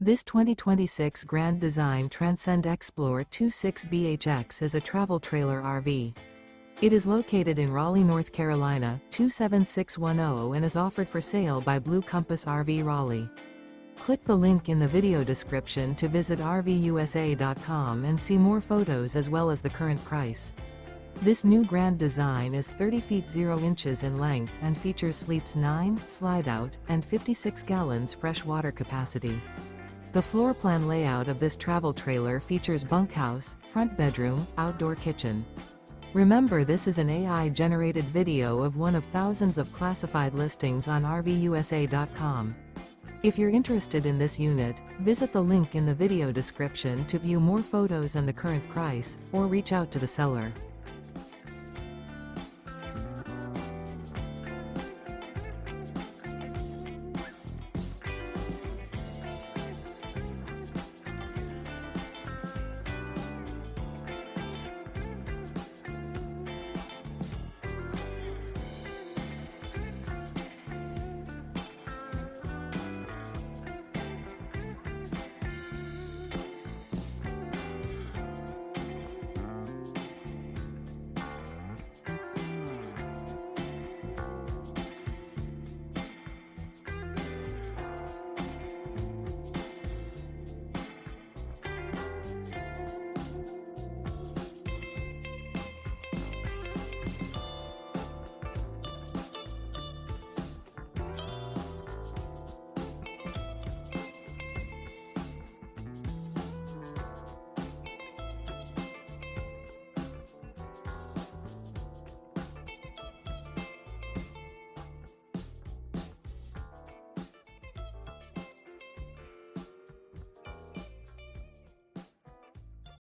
This 2026 Grand Design Transcend Xplor 26BHX is a travel trailer RV. It is located in Raleigh, North Carolina, 27610 and is offered for sale by Blue Compass RV Raleigh. Click the link in the video description to visit RVUSA.com and see more photos as well as the current price. This new Grand Design is 30 feet 0 inches in length and features sleeps 9, slide-out, and 56 gallons fresh water capacity. The floor plan layout of this travel trailer features bunkhouse, front bedroom, outdoor kitchen. Remember, this is an AI-generated video of one of thousands of classified listings on RVUSA.com. If you're interested in this unit, visit the link in the video description to view more photos and the current price, or reach out to the seller.